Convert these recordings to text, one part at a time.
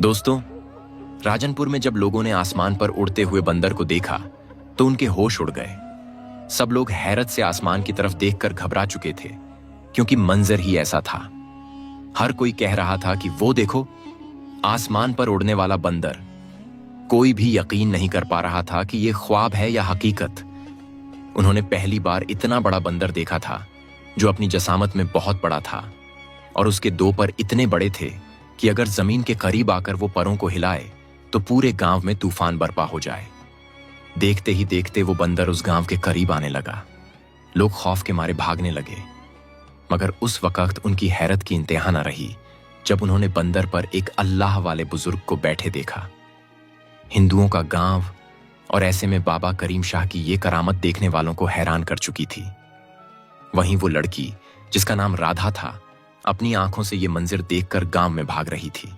दोस्तों, राजनपुर में जब लोगों ने आसमान पर उड़ते हुए बंदर को देखा तो उनके होश उड़ गए। सब लोग हैरत से आसमान की तरफ देखकर घबरा चुके थे, क्योंकि मंजर ही ऐसा था। हर कोई कह रहा था कि वो देखो, आसमान पर उड़ने वाला बंदर। कोई भी यकीन नहीं कर पा रहा था कि ये ख्वाब है या हकीकत। उन्होंने पहली बार इतना बड़ा बंदर देखा था, जो अपनी जसामत में बहुत बड़ा था, और उसके दो पर इतने बड़े थे कि अगर जमीन के करीब आकर वो परों को हिलाए तो पूरे गांव में तूफान बर्पा हो जाए। देखते ही देखते वो बंदर उस गांव के करीब आने लगा। लोग खौफ के मारे भागने लगे, मगर उस वक्त उनकी हैरत की इंतहा न रही जब उन्होंने बंदर पर एक अल्लाह वाले बुजुर्ग को बैठे देखा। हिंदुओं का गांव और ऐसे में बाबा करीम शाह की ये करामत देखने वालों को हैरान कर चुकी थी। वहीं वो लड़की, जिसका नाम राधा था, अपनी आंखों से ये मंजिर देखकर गांव में भाग रही थी।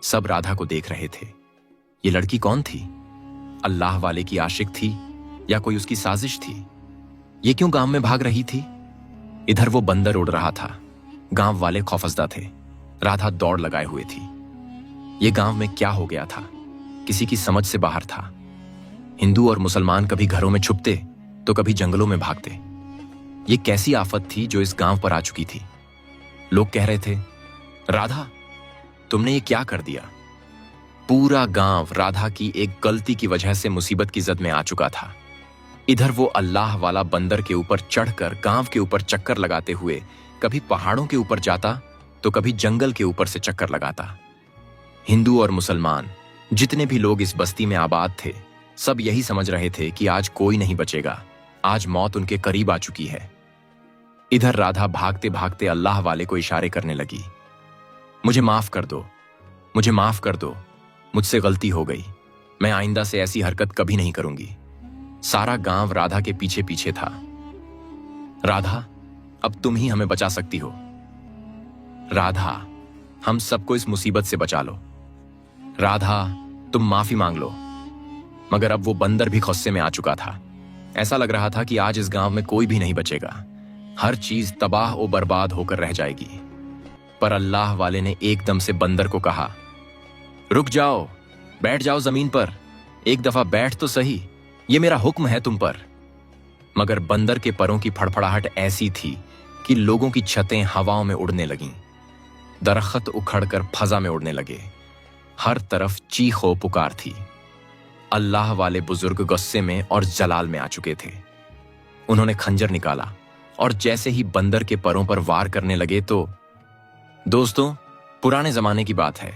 सब राधा को देख रहे थे। ये लड़की कौन थी? अल्लाह वाले की आशिक थी या कोई उसकी साजिश थी? ये क्यों गांव में भाग रही थी? इधर वो बंदर उड़ रहा था। गांव वाले खौफजदा थे। राधा दौड़ लगाए हुए थी। ये गांव में क्या हो गया था, किसी की समझ से बाहर था। हिंदू और मुसलमान कभी घरों में छुपते तो कभी जंगलों में भागते। ये कैसी आफत थी जो इस गांव पर आ चुकी थी? लोग कह रहे थे, राधा, तुमने ये क्या कर दिया? पूरा गांव राधा की एक गलती की वजह से मुसीबत की जद में आ चुका था। इधर वो अल्लाह वाला बंदर के ऊपर चढ़कर गांव के ऊपर चक्कर लगाते हुए कभी पहाड़ों के ऊपर जाता तो कभी जंगल के ऊपर से चक्कर लगाता। हिंदू और मुसलमान जितने भी लोग इस बस्ती में आबाद थे, सब यही समझ रहे थे कि आज कोई नहीं बचेगा, आज मौत उनके करीब आ चुकी है। इधर राधा भागते भागते अल्लाह वाले को इशारे करने लगी, मुझे माफ कर दो, मुझे माफ कर दो, मुझसे गलती हो गई, मैं आइंदा से ऐसी हरकत कभी नहीं करूंगी। सारा गांव राधा के पीछे पीछे था। राधा, अब तुम ही हमें बचा सकती हो। राधा, हम सबको इस मुसीबत से बचा लो। राधा, तुम माफी मांग लो। मगर अब वो बंदर भी गुस्से में आ चुका था। ऐसा लग रहा था कि आज इस गांव में कोई भी नहीं बचेगा, हर चीज तबाह और बर्बाद होकर रह जाएगी। पर अल्लाह वाले ने एकदम से बंदर को कहा, रुक जाओ, बैठ जाओ जमीन पर, एक दफा बैठ तो सही, ये मेरा हुक्म है तुम पर। मगर बंदर के परों की फड़फड़ाहट ऐसी थी कि लोगों की छतें हवाओं में उड़ने लगीं, दरख्त उखड़कर फजा में उड़ने लगे, हर तरफ चीखो पुकार थी। अल्लाह वाले बुजुर्ग गुस्से में और जलाल में आ चुके थे। उन्होंने खंजर निकाला और जैसे ही बंदर के परों पर वार करने लगे तो, दोस्तों, पुराने जमाने की बात है।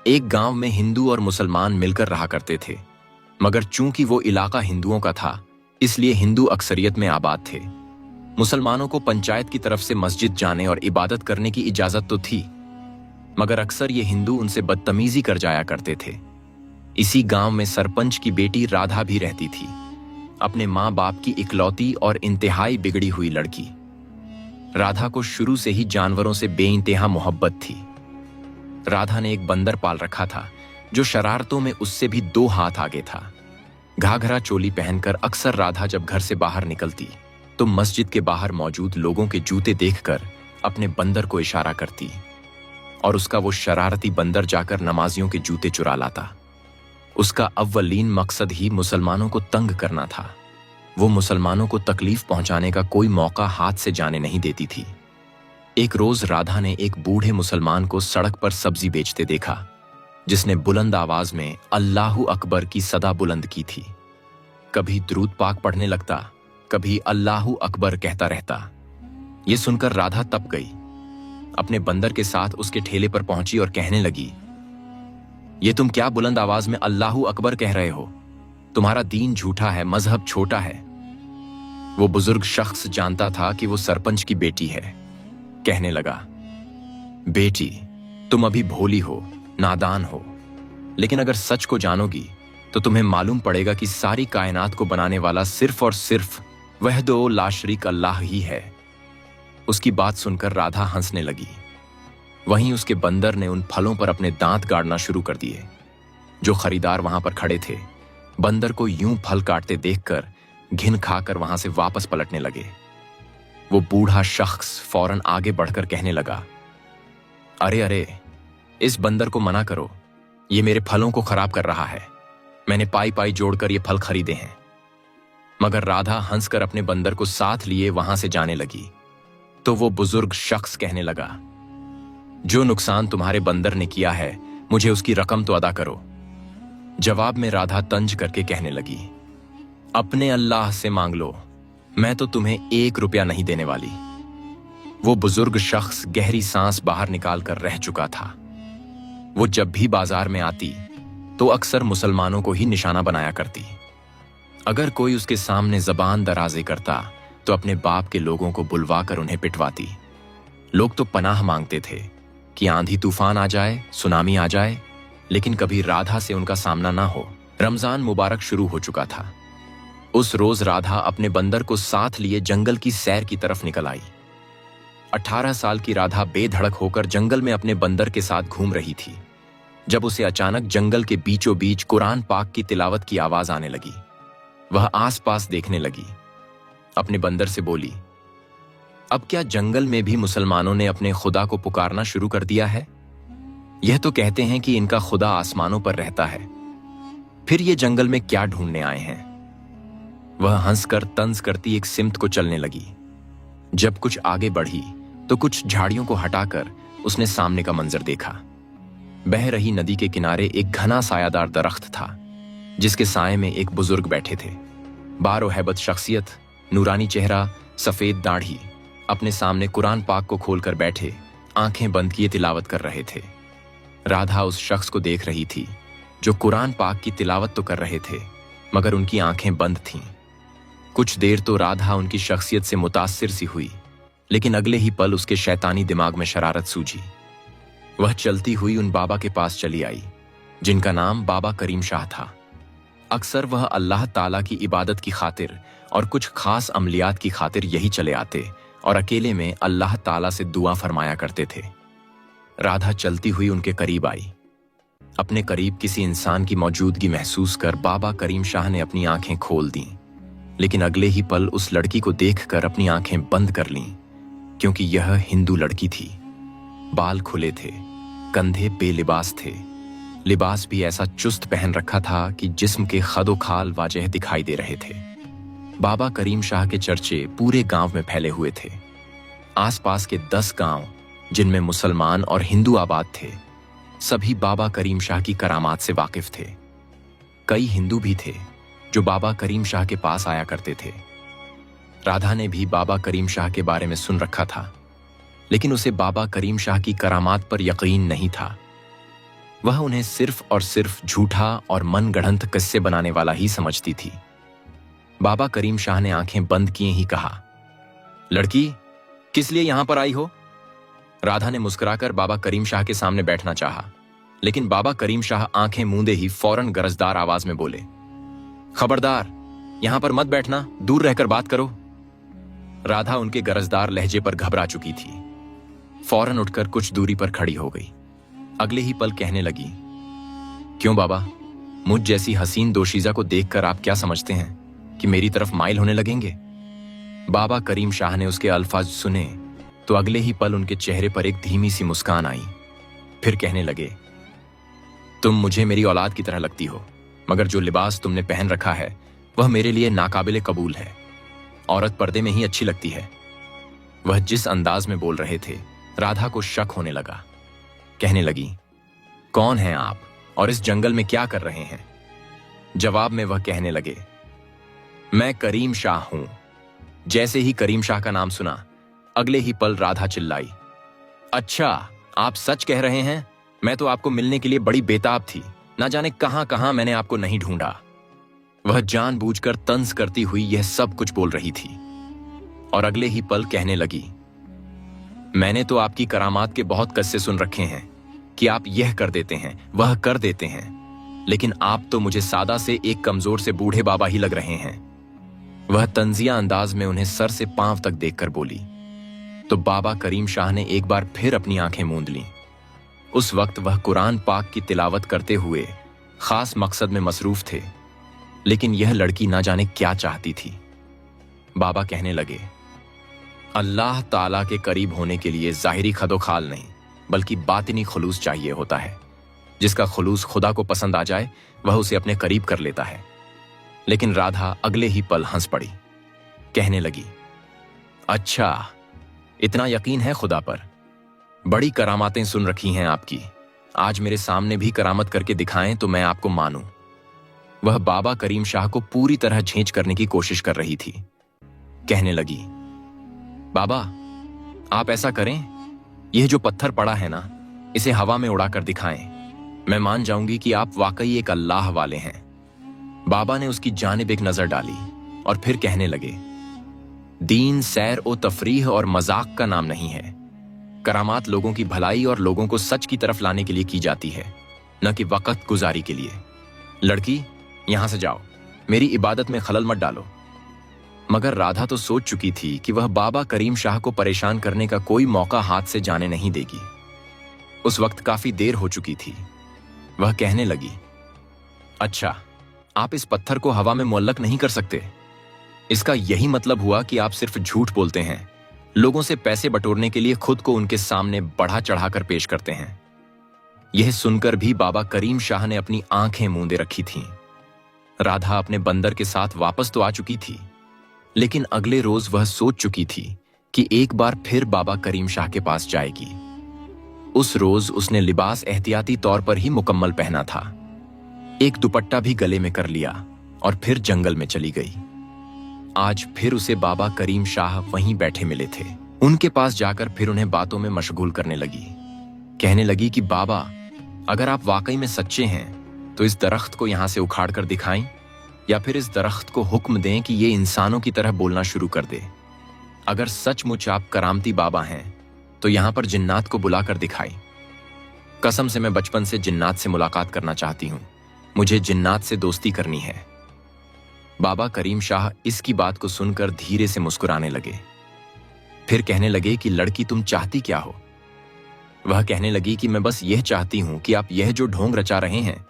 एक गांव में हिंदू और मुसलमान मिलकर रहा करते थे, मगर चूंकि वो इलाका हिंदुओं का था, इसलिए हिंदू अक्सरियत में आबाद थे। मुसलमानों को पंचायत की तरफ से मस्जिद जाने और इबादत करने की इजाजत तो थी, मगर अक्सर ये हिंदू उनसे बदतमीजी कर जाया करते थे। इसी गांव में सरपंच की बेटी राधा भी रहती थी, अपने माँ बाप की इकलौती और इंतहाई बिगड़ी हुई लड़की। राधा को शुरू से ही जानवरों से बेइंतहा मोहब्बत थी। राधा ने एक बंदर पाल रखा था, जो शरारतों में उससे भी 2 हाथ आगे था। घाघरा चोली पहनकर अक्सर राधा जब घर से बाहर निकलती तो मस्जिद के बाहर मौजूद लोगों के जूते देखकर अपने बंदर को इशारा करती, और उसका वो शरारती बंदर जाकर नमाजियों के जूते चुरा लाता। उसका अव्वलीन मकसद ही मुसलमानों को तंग करना था। वो मुसलमानों को तकलीफ पहुंचाने का कोई मौका हाथ से जाने नहीं देती थी। एक रोज राधा ने एक बूढ़े मुसलमान को सड़क पर सब्जी बेचते देखा, जिसने बुलंद आवाज में अल्लाहू अकबर की सदा बुलंद की थी। कभी दुरूद पाक पढ़ने लगता, कभी अल्लाहू अकबर कहता रहता। ये सुनकर राधा तप गई। अपने बंदर के साथ उसके ठेले पर पहुंची और कहने लगी, ये तुम क्या बुलंद आवाज में अल्लाहू अकबर कह रहे हो? तुम्हारा दीन झूठा है, मजहब छोटा है। वो बुजुर्ग शख्स जानता था कि वो सरपंच की बेटी है। कहने लगा, बेटी, तुम अभी भोली हो, नादान हो, लेकिन अगर सच को जानोगी तो तुम्हें मालूम पड़ेगा कि सारी कायनात को बनाने वाला सिर्फ और सिर्फ वहदो ला शरीक अल्लाह ही है। उसकी बात सुनकर राधा हंसने लगी। वहीं उसके बंदर ने उन फलों पर अपने दांत गाड़ना शुरू कर दिए। जो खरीदार वहां पर खड़े थे, बंदर को यूं फल काटते देखकर घिन खाकर वहां से वापस पलटने लगे। वो बूढ़ा शख्स फौरन आगे बढ़कर कहने लगा, अरे अरे, इस बंदर को मना करो, ये मेरे फलों को खराब कर रहा है। मैंने पाई पाई जोड़कर ये फल खरीदे हैं। मगर राधा हंसकर अपने बंदर को साथ लिए वहां से जाने लगी तो वो बुजुर्ग शख्स कहने लगा, जो नुकसान तुम्हारे बंदर ने किया है मुझे उसकी रकम तो अदा करो। जवाब में राधा तंज करके कहने लगी, अपने अल्लाह से मांग लो, मैं तो तुम्हें 1 रुपया नहीं देने वाली। वो बुजुर्ग शख्स गहरी सांस बाहर निकालकर रह चुका था। वो जब भी बाजार में आती तो अक्सर मुसलमानों को ही निशाना बनाया करती। अगर कोई उसके सामने जबान दराजे करता तो अपने बाप के लोगों को बुलवाकर उन्हें पिटवाती। लोग तो पनाह मांगते थे कि आंधी तूफान आ जाए, सुनामी आ जाए, लेकिन कभी राधा से उनका सामना ना हो। रमजान मुबारक शुरू हो चुका था। उस रोज राधा अपने बंदर को साथ लिए जंगल की सैर की तरफ निकल आई। 18 साल की राधा बेधड़क होकर जंगल में अपने बंदर के साथ घूम रही थी जब उसे अचानक जंगल के बीचों बीच कुरान पाक की तिलावत की आवाज आने लगी। वह आसपास देखने लगी, अपने बंदर से बोली, अब क्या जंगल में भी मुसलमानों ने अपने खुदा को पुकारना शुरू कर दिया है? यह तो कहते हैं कि इनका खुदा आसमानों पर रहता है, फिर ये जंगल में क्या ढूंढने आए हैं? वह हंसकर तंज करती एक सिमत को चलने लगी। जब कुछ आगे बढ़ी तो कुछ झाड़ियों को हटाकर उसने सामने का मंजर देखा। बह रही नदी के किनारे एक घना सायादार दरख्त था जिसके साए में एक बुजुर्ग बैठे थे। बारो हैबत शख्सियत, नूरानी चेहरा, सफेद दाढ़ी, अपने सामने कुरान पाक को खोलकर बैठे, आंखें बंद किए तिलावत कर रहे थे। राधा उस शख्स को देख रही थी जो कुरान पाक की तिलावत तो कर रहे थे मगर उनकी आंखें बंद थीं। कुछ देर तो राधा उनकी शख्सियत से मुतासिर सी हुई, लेकिन अगले ही पल उसके शैतानी दिमाग में शरारत सूझी। वह चलती हुई उन बाबा के पास चली आई जिनका नाम बाबा करीम शाह था। अक्सर वह अल्लाह ताला की इबादत की खातिर और कुछ खास अमलियात की खातिर यही चले आते और अकेले में अल्लाह ताला से दुआ फरमाया करते थे। राधा चलती हुई उनके करीब आई। अपने करीब किसी इंसान की मौजूदगी महसूस कर बाबा करीम शाह ने अपनी आंखें खोल दी, लेकिन अगले ही पल उस लड़की को देखकर अपनी आंखें बंद कर लीं, क्योंकि यह हिंदू लड़की थी। बाल खुले थे, कंधे बेलिबास थे, लिबास भी ऐसा चुस्त पहन रखा था कि जिस्म के खदो खाल वाजह दिखाई दे रहे थे। बाबा करीम शाह के चर्चे पूरे गांव में फैले हुए थे। आसपास के 10 गांव जिनमें मुसलमान और हिंदू आबाद थे, सभी बाबा करीम शाह की करामात से वाकिफ थे। कई हिंदू भी थे जो बाबा करीम शाह के पास आया करते थे। राधा ने भी बाबा करीम शाह के बारे में सुन रखा था, लेकिन उसे बाबा करीम शाह की करामात पर यकीन नहीं था। वह उन्हें सिर्फ और सिर्फ झूठा और मन गढ़ंत किस्से बनाने वाला ही समझती थी। बाबा करीम शाह ने आंखें बंद किए ही कहा, लड़की, किस लिए यहां पर आई हो? राधा ने मुस्कुराकर बाबा करीम शाह के सामने बैठना चाहा, लेकिन बाबा करीम शाह आंखें मूंदे ही फौरन गरजदार आवाज में बोले, खबरदार, यहां पर मत बैठना, दूर रहकर बात करो। राधा उनके गरजदार लहजे पर घबरा चुकी थी। फौरन उठकर कुछ दूरी पर खड़ी हो गई। अगले ही पल कहने लगी, क्यों बाबा, मुझ जैसी हसीन दोशीजा को देखकर आप क्या समझते हैं कि मेरी तरफ माइल होने लगेंगे? बाबा करीम शाह ने उसके अल्फाज सुने तो अगले ही पल उनके चेहरे पर एक धीमी सी मुस्कान आई। फिर कहने लगे, तुम मुझे मेरी औलाद की तरह लगती हो, मगर जो लिबास तुमने पहन रखा है वह मेरे लिए नाकाबिले कबूल है। औरत पर्दे में ही अच्छी लगती है। वह जिस अंदाज में बोल रहे थे, राधा को शक होने लगा। कहने लगी, कौन हैं आप और इस जंगल में क्या कर रहे हैं? जवाब में वह कहने लगे, मैं करीम शाह हूं। जैसे ही करीम शाह का नाम सुना, अगले ही पल राधा चिल्लाई, अच्छा, आप सच कह रहे हैं? मैं तो आपको मिलने के लिए बड़ी बेताब थी, ना जाने कहां कहां मैंने आपको नहीं ढूंढा। वह जानबूझकर तंज करती हुई यह सब कुछ बोल रही थी और अगले ही पल कहने लगी, मैंने तो आपकी करामात के बहुत किस्से सुन रखे हैं कि आप यह कर देते हैं, वह कर देते हैं, लेकिन आप तो मुझे सादा से एक कमजोर से बूढ़े बाबा ही लग रहे हैं। वह तंजिया अंदाज में उन्हें सर से पांव तक देखकर बोली तो बाबा करीम शाह ने एक बार फिर अपनी आंखें मूंद लीं। उस वक्त वह कुरान पाक की तिलावत करते हुए खास मकसद में मसरूफ थे, लेकिन यह लड़की ना जाने क्या चाहती थी। बाबा कहने लगे, अल्लाह ताला के करीब होने के लिए जाहिरी खदोखाल नहीं बल्कि बातिनी खुलूस चाहिए होता है। जिसका खुलूस खुदा को पसंद आ जाए वह उसे अपने करीब कर लेता है। लेकिन राधा अगले ही पल हंस पड़ी। कहने लगी, अच्छा, इतना यकीन है खुदा पर? बड़ी करामातें सुन रखी हैं आपकी। आज मेरे सामने भी करामत करके दिखाएं तो मैं आपको मानूं। वह बाबा करीम शाह को पूरी तरह झेंच करने की कोशिश कर रही थी। कहने लगी, बाबा, आप ऐसा करें, यह जो पत्थर पड़ा है ना, इसे हवा में उड़ाकर दिखाएं। मैं मान जाऊंगी कि आप वाकई एक अल्लाह वाले हैं। बाबा ने उसकी जानिब एक नजर डाली और फिर कहने लगे, दीन सैर ओ तफरीह और मजाक का नाम नहीं है। करामात लोगों की भलाई और लोगों को सच की तरफ लाने के लिए की जाती है, न कि वक्त गुजारी के लिए। लड़की, यहां से जाओ, मेरी इबादत में खलल मत डालो। मगर राधा तो सोच चुकी थी कि वह बाबा करीम शाह को परेशान करने का कोई मौका हाथ से जाने नहीं देगी। उस वक्त काफी देर हो चुकी थी। वह कहने लगी, अच्छा, आप इस पत्थर को हवा में मुअल्लक नहीं कर सकते? इसका यही मतलब हुआ कि आप सिर्फ झूठ बोलते हैं, लोगों से पैसे बटोरने के लिए खुद को उनके सामने बढ़ा चढ़ाकर पेश करते हैं। यह सुनकर भी बाबा करीम शाह ने अपनी आंखें मूंदे रखी थीं। राधा अपने बंदर के साथ वापस तो आ चुकी थी, लेकिन अगले रोज वह सोच चुकी थी कि एक बार फिर बाबा करीम शाह के पास जाएगी। उस रोज उसने लिबास एहतियाती तौर पर ही मुकम्मल पहना था। एक दुपट्टा भी गले में कर लिया और फिर जंगल में चली गई। आज फिर उसे बाबा करीम शाह वहीं बैठे मिले थे। उनके पास जाकर फिर उन्हें बातों में मशगूल करने लगी। कहने लगी कि बाबा, अगर आप वाकई में सच्चे हैं तो इस दरख्त को यहां से उखाड़ कर दिखाएं, या फिर इस दरख्त को हुक्म दें कि ये इंसानों की तरह बोलना शुरू कर दे। अगर सचमुच आप करामती बाबा हैं तो यहां पर जिन्नात को बुलाकर दिखाई। कसम से मैं बचपन से जिन्नात से मुलाकात करना चाहती हूं। मुझे जिन्नात से दोस्ती करनी है। बाबा करीम शाह इसकी बात को सुनकर धीरे से मुस्कुराने लगे। फिर कहने लगे कि लड़की, तुम चाहती क्या हो? वह कहने लगी कि मैं बस यह चाहती हूं कि आप यह जो ढोंग रचा रहे हैं,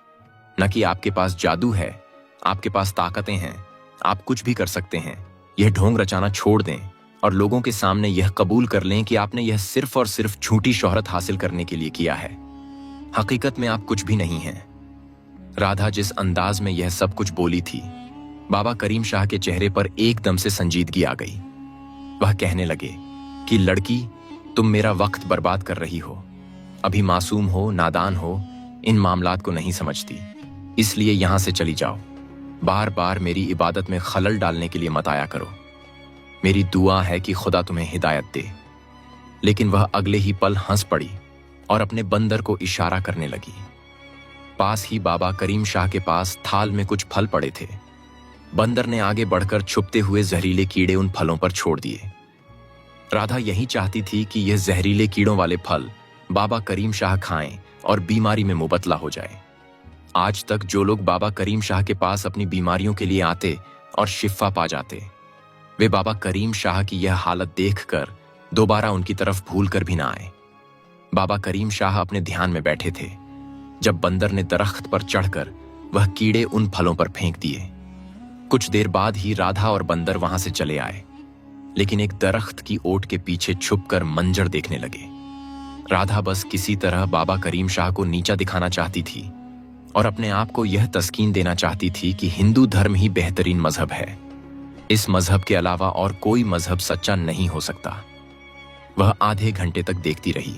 न कि आपके पास जादू है, आपके पास ताकतें हैं, आप कुछ भी कर सकते हैं, यह ढोंग रचाना छोड़ दें और लोगों के सामने यह कबूल कर लें कि आपने यह सिर्फ और सिर्फ झूठी शोहरत हासिल करने के लिए किया है। हकीकत में आप कुछ भी नहीं हैं। राधा जिस अंदाज में यह सब कुछ बोली थी, बाबा करीम शाह के चेहरे पर एकदम से संजीदगी आ गई। वह कहने लगे कि लड़की, तुम मेरा वक्त बर्बाद कर रही हो। अभी मासूम हो, नादान हो, इन मामलात को नहीं समझती, इसलिए यहां से चली जाओ। बार बार मेरी इबादत में खलल डालने के लिए मत आया करो। मेरी दुआ है कि खुदा तुम्हें हिदायत दे। लेकिन वह अगले ही पल हंस पड़ी और अपने बंदर को इशारा करने लगी। पास ही बाबा करीम शाह के पास थाल में कुछ फल पड़े थे। बंदर ने आगे बढ़कर छुपते हुए जहरीले कीड़े उन फलों पर छोड़ दिए। राधा यही चाहती थी कि यह जहरीले कीड़ों वाले फल बाबा करीम शाह खाएं और बीमारी में मुबतला हो जाए। आज तक जो लोग बाबा करीम शाह के पास अपनी बीमारियों के लिए आते और शिफा पा जाते, वे बाबा करीम शाह की यह हालत देखकर दोबारा उनकी तरफ भूल कर भी ना आए। बाबा करीम शाह अपने ध्यान में बैठे थे जब बंदर ने दरख्त पर चढ़कर वह कीड़े उन फलों पर फेंक दिए। कुछ देर बाद ही राधा और बंदर वहां से चले आए, लेकिन एक दरख्त की ओट के पीछे छुपकर मंजर देखने लगे। राधा बस किसी तरह बाबा करीम शाह को नीचा दिखाना चाहती थी और अपने आप को यह तस्कीन देना चाहती थी कि हिंदू धर्म ही बेहतरीन मजहब है। इस मजहब के अलावा और कोई मजहब सच्चा नहीं हो सकता। वह आधे घंटे तक देखती रही।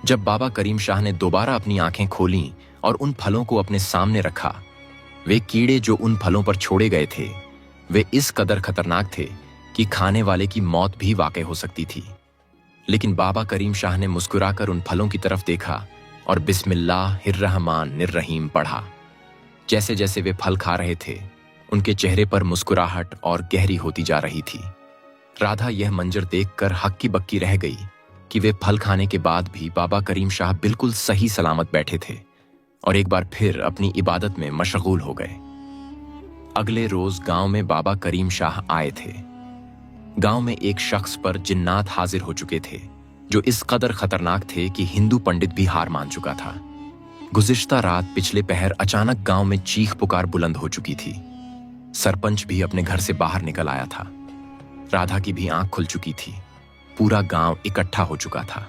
जब बाबा करीम शाह ने दोबारा अपनी आंखें खोलीं और उन फलों को अपने सामने रखा, वे कीड़े जो उन फलों पर छोड़े गए थे, वे इस कदर खतरनाक थे कि खाने वाले की मौत भी वाकई हो सकती थी। लेकिन बाबा करीम शाह ने मुस्कुराकर उन फलों की तरफ देखा और बिस्मिल्लाहिर्रहमानिर्रहीम पढ़ा। जैसे जैसे वे फल खा रहे थे, उनके चेहरे पर मुस्कुराहट और गहरी होती जा रही थी। राधा यह मंजर देखकर हक्की बक्की रह गई कि वे फल खाने के बाद भी बाबा करीम शाह बिल्कुल सही सलामत बैठे थे और एक बार फिर अपनी इबादत में मशगूल हो गए। अगले रोज गांव में बाबा करीम शाह आए थे। गांव में एक शख्स पर जिन्नात हाजिर हो चुके थे जो इस कदर खतरनाक थे कि हिंदू पंडित भी हार मान चुका था। गुज़िश्ता रात पिछले पहर अचानक गांव में चीख पुकार बुलंद हो चुकी थी। सरपंच भी अपने घर से बाहर निकल आया था। राधा की भी आंख खुल चुकी थी। पूरा गांव इकट्ठा हो चुका था।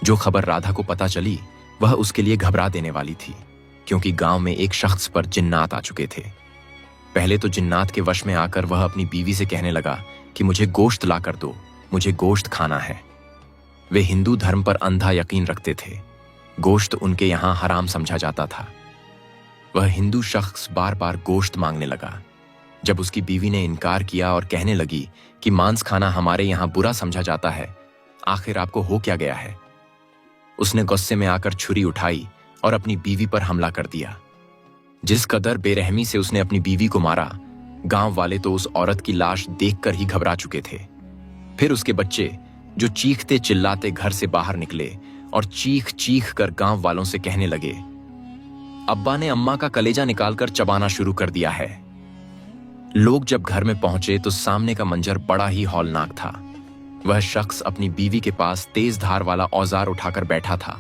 जो खबर राधा को पता चली वह उसके लिए घबरा देने वाली थी, क्योंकि गांव में एक शख्स पर जिन्नात आ चुके थे। पहले तो जिन्नात के वश में आकर वह अपनी बीवी से कहने लगा कि मुझे गोश्त ला कर दो, मुझे गोश्त खाना है। वे हिंदू धर्म पर अंधा यकीन रखते थे। गोश्त उनके यहाँ हराम समझा जाता था। वह हिंदू शख्स बार बार गोश्त मांगने लगा। जब उसकी बीवी ने इनकार किया और कहने लगी कि मांस खाना हमारे यहाँ बुरा समझा जाता है, आखिर आपको हो क्या गया है, उसने गुस्से में आकर छुरी उठाई और अपनी बीवी पर हमला कर दिया। जिस कदर बेरहमी से उसने अपनी बीवी को मारा, गांव वाले तो उस औरत की लाश देखकर ही घबरा चुके थे। फिर उसके बच्चे, जो चीखते चिल्लाते घर से बाहर निकले और चीख चीख कर गांव वालों से कहने लगे, अब्बा ने अम्मा का कलेजा निकालकर चबाना शुरू कर दिया है। लोग जब घर में पहुंचे तो सामने का मंजर बड़ा ही हौलनाक था। वह शख्स अपनी बीवी के पास तेज धार वाला औजार उठाकर बैठा था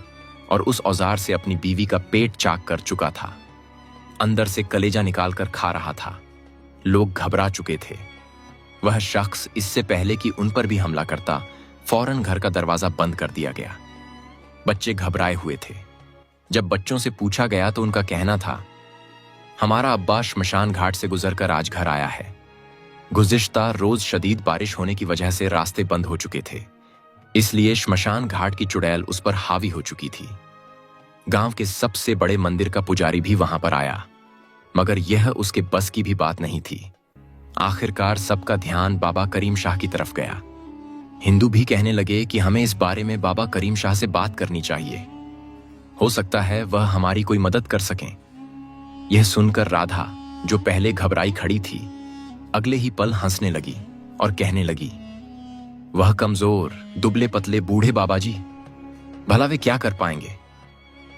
और उस औजार से अपनी बीवी का पेट चाक कर चुका था। अंदर से कलेजा निकालकर खा रहा था। लोग घबरा चुके थे। वह शख्स इससे पहले कि उन पर भी हमला करता, फौरन घर का दरवाजा बंद कर दिया गया। बच्चे घबराए हुए थे। जब बच्चों से पूछा गया तो उनका कहना था, हमारा अब्बा श्मशान घाट से गुजरकर आज घर आया है। गुज़िश्ता रोज शदीद बारिश होने की वजह से रास्ते बंद हो चुके थे, इसलिए श्मशान घाट की चुड़ैल उस पर हावी हो चुकी थी। गांव के सबसे बड़े मंदिर का पुजारी भी वहां पर आया, मगर यह उसके बस की भी बात नहीं थी। आखिरकार सबका ध्यान बाबा करीम शाह की तरफ गया। हिंदू भी कहने लगे कि हमें इस बारे में बाबा करीम शाह से बात करनी चाहिए, हो सकता है वह हमारी कोई मदद कर सकें। यह सुनकर राधा, जो पहले घबराई खड़ी थी, अगले ही पल हंसने लगी और कहने लगी, वह कमजोर दुबले पतले बूढ़े बाबा जी, भला वे क्या कर पाएंगे?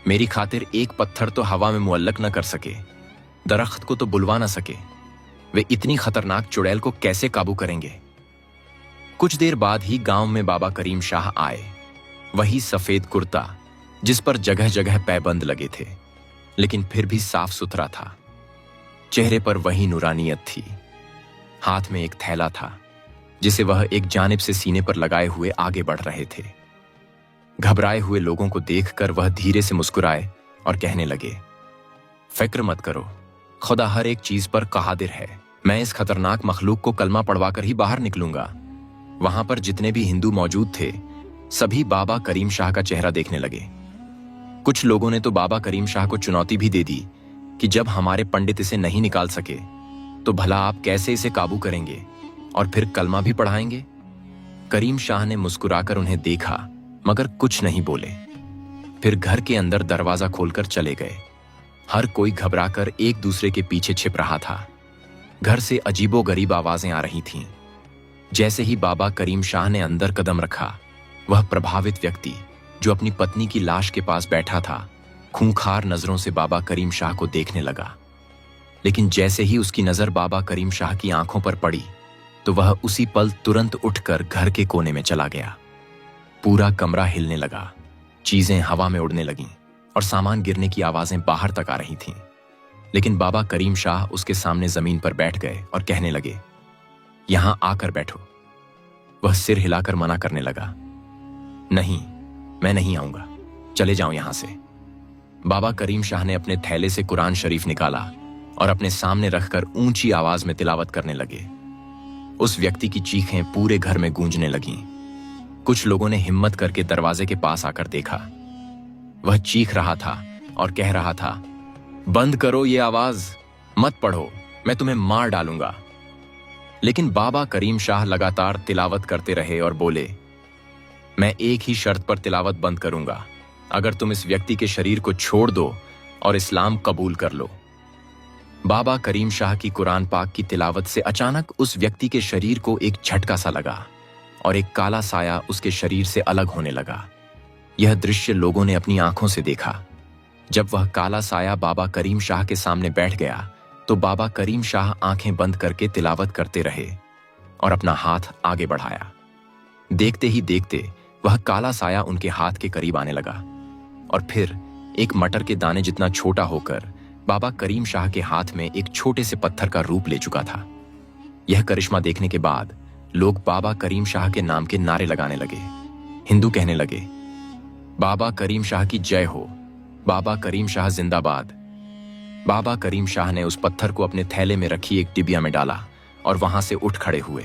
मेरी खातिर एक पत्थर तो हवा में मुअल्लक न कर सके, दरख्त को तो बुलवा न सके, वे इतनी खतरनाक चुड़ैल को कैसे काबू करेंगे? कुछ देर बाद ही गांव में बाबा करीम शाह आए। वही सफेद कुर्ता जिस पर जगह जगह पैबंद लगे थे, लेकिन फिर भी साफ सुथरा था। चेहरे पर वही नूरानियत थी। हाथ में एक थैला था जिसे वह एक जानिब से सीने पर लगाए हुए आगे बढ़ रहे थे। घबराए हुए लोगों को देखकर वह धीरे से मुस्कुराए और कहने लगे, फिक्र मत करो, खुदा हर एक चीज पर कादिर है। मैं इस खतरनाक मखलूक को कलमा पढ़वाकर ही बाहर निकलूंगा। वहां पर जितने भी हिंदू मौजूद थे, सभी बाबा करीम शाह का चेहरा देखने लगे। कुछ लोगों ने तो बाबा करीम शाह को चुनौती भी दे दी कि जब हमारे पंडित इसे नहीं निकाल सके तो भला आप कैसे इसे काबू करेंगे और फिर कलमा भी पढ़ाएंगे? करीम शाह ने मुस्कुराकर उन्हें देखा, मगर कुछ नहीं बोले। फिर घर के अंदर दरवाजा खोलकर चले गए। हर कोई घबराकर एक दूसरे के पीछे छिप रहा था। घर से अजीबोगरीब आवाजें आ रही थीं। जैसे ही बाबा करीम शाह ने अंदर कदम रखा, वह प्रभावित व्यक्ति जो अपनी पत्नी की लाश के पास बैठा था, खूंखार नजरों से बाबा करीम शाह को देखने लगा। लेकिन जैसे ही उसकी नजर बाबा करीम शाह की आंखों पर पड़ी, तो वह उसी पल तुरंत उठकर घर के कोने में चला गया। पूरा कमरा हिलने लगा, चीजें हवा में उड़ने लगीं और सामान गिरने की आवाजें बाहर तक आ रही थीं। लेकिन बाबा करीम शाह उसके सामने जमीन पर बैठ गए और कहने लगे, यहां आकर बैठो। वह सिर हिलाकर मना करने लगा, नहीं, मैं नहीं आऊंगा, चले जाओ यहां से। बाबा करीम शाह ने अपने थैले से कुरान शरीफ निकाला और अपने सामने रखकर ऊंची आवाज में तिलावत करने लगे। उस व्यक्ति की चीखें पूरे घर में गूंजने लगीं। कुछ लोगों ने हिम्मत करके दरवाजे के पास आकर देखा। वह चीख रहा था और कह रहा था, बंद करो ये आवाज, मत पढ़ो, मैं तुम्हें मार डालूंगा। लेकिन बाबा करीम शाह लगातार तिलावत करते रहे और बोले, मैं एक ही शर्त पर तिलावत बंद करूंगा, अगर तुम इस व्यक्ति के शरीर को छोड़ दो और इस्लाम कबूल कर लो। बाबा करीम शाह की कुरान पाक की तिलावत से अचानक उस व्यक्ति के शरीर को एक झटका सा लगा और एक काला साया उसके शरीर से अलग होने लगा। यह दृश्य लोगों ने अपनी आंखों से देखा। जब वह काला साया बाबा करीम शाह के सामने बैठ गया, तो बाबा करीम शाह आंखें बंद करके तिलावत करते रहे और अपना हाथ आगे बढ़ाया। देखते ही देखते वह काला साया उनके हाथ के करीब आने लगा और फिर एक मटर के दाने जितना छोटा होकर बाबा करीम शाह के हाथ में एक छोटे से पत्थर का रूप ले चुका था। यह करिश्मा देखने के बाद लोग बाबा करीम शाह के नाम के नारे लगाने लगे। हिंदू कहने लगे, बाबा करीम शाह की जय हो, बाबा करीम शाह जिंदाबाद। बाबा करीम शाह ने उस पत्थर को अपने थैले में रखी एक डिबिया में डाला और वहां से उठ खड़े हुए।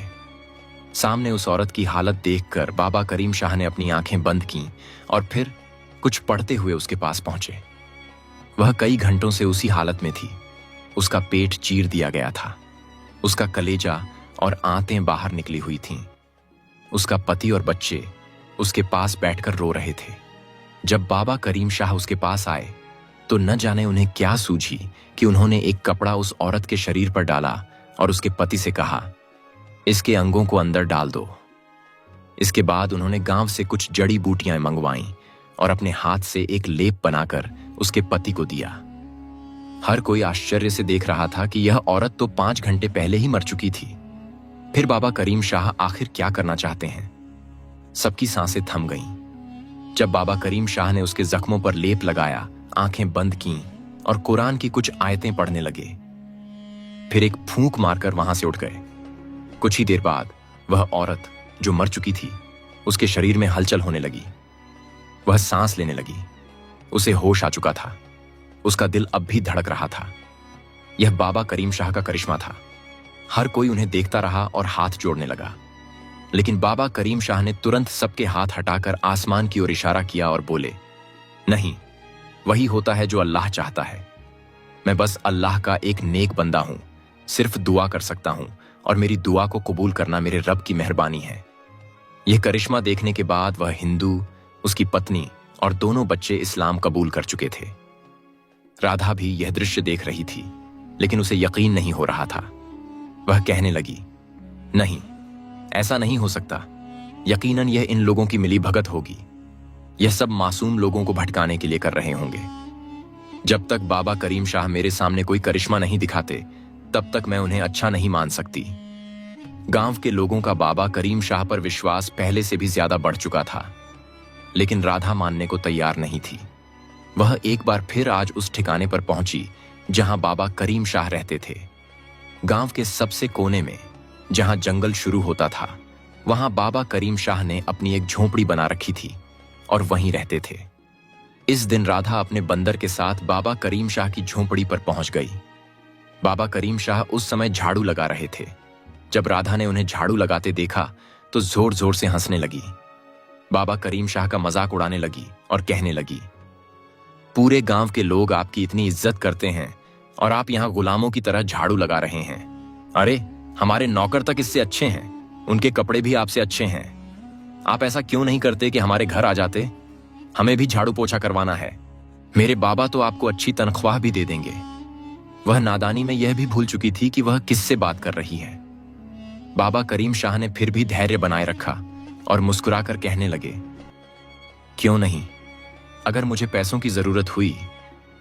सामने उस औरत की हालत देखकर बाबा करीम शाह ने अपनी आंखें बंद की और फिर कुछ पढ़ते हुए उसके पास पहुंचे। वह कई घंटों से उसी हालत में थी। उसका पेट चीर दिया गया था, उसका कलेजा और आंतें बाहर निकली हुई थीं। उसका पति और बच्चे उसके पास बैठकर रो रहे थे। जब बाबा करीम शाह उसके पास आए तो न जाने उन्हें क्या सूझी कि उन्होंने एक कपड़ा उस औरत के शरीर पर डाला और उसके पति से कहा, इसके अंगों को अंदर डाल दो। इसके बाद उन्होंने गांव से कुछ जड़ी बूटियां मंगवाईं और अपने हाथ से एक लेप बनाकर उसके पति को दिया। हर कोई आश्चर्य से देख रहा था कि यह औरत तो 5 घंटे पहले ही मर चुकी थी। फिर बाबा करीम शाह आखिर क्या करना चाहते हैं? सबकी सांसें थम गईं। जब बाबा करीम शाह ने उसके जख्मों पर लेप लगाया, आंखें बंद कीं और कुरान की कुछ आयतें पढ़ने लगे। फिर एक फूंक मारकर वहां से उठ गए। कुछ ही देर बाद वह औरत जो मर चुकी थी, उसके शरीर में हलचल होने लगी। वह सांस लेने लगी। उसे होश आ चुका था। उसका दिल अब भी धड़क रहा था। यह बाबा करीम शाह का करिश्मा था। हर कोई उन्हें देखता रहा और हाथ जोड़ने लगा। लेकिन बाबा करीम शाह ने तुरंत सबके हाथ हटाकर आसमान की ओर इशारा किया और बोले, नहीं, वही होता है जो अल्लाह चाहता है। मैं बस अल्लाह का एक नेक बंदा हूं, सिर्फ दुआ कर सकता हूं और मेरी दुआ को कबूल करना मेरे रब की मेहरबानी है। यह करिश्मा देखने के बाद वह हिंदू, उसकी पत्नी और दोनों बच्चे इस्लाम कबूल कर चुके थे। राधा भी यह दृश्य देख रही थी, लेकिन उसे यकीन नहीं हो रहा था। वह कहने लगी, नहीं, ऐसा नहीं हो सकता। यकीनन यह इन लोगों की मिलीभगत होगी। यह सब मासूम लोगों को भटकाने के लिए कर रहे होंगे। जब तक बाबा करीम शाह मेरे सामने कोई करिश्मा नहीं दिखाते, तब तक मैं उन्हें अच्छा नहीं मान सकती। गांव के लोगों का बाबा करीम शाह पर विश्वास पहले से भी ज्यादा बढ़ चुका था, लेकिन राधा मानने को तैयार नहीं थी। वह एक बार फिर आज उस ठिकाने पर पहुंची जहां बाबा करीम शाह रहते थे। गांव के सबसे कोने में, जहां जंगल शुरू होता था, वहां बाबा करीम शाह ने अपनी एक झोपड़ी बना रखी थी और वहीं रहते थे। इस दिन राधा अपने बंदर के साथ बाबा करीम शाह की झोपड़ी पर पहुंच गई। बाबा करीम शाह उस समय झाड़ू लगा रहे थे। जब राधा ने उन्हें झाड़ू लगाते देखा तो जोर जोर से हंसने लगी। बाबा करीम शाह का मजाक उड़ाने लगी और कहने लगी, पूरे गांव के लोग आपकी इतनी इज्जत करते हैं और आप यहां गुलामों की तरह झाड़ू लगा रहे हैं। अरे, हमारे नौकर तक इससे अच्छे हैं, उनके कपड़े भी आपसे अच्छे हैं। आप ऐसा क्यों नहीं करते कि हमारे घर आ जाते? हमें भी झाड़ू पोछा करवाना है। मेरे बाबा तो आपको अच्छी तनख्वाह भी दे देंगे। वह नादानी में यह भी भूल चुकी थी कि वह किससे बात कर रही है। बाबा करीम शाह ने फिर भी धैर्य बनाए रखा और मुस्कुराकर कहने लगे, क्यों नहीं, अगर मुझे पैसों की जरूरत हुई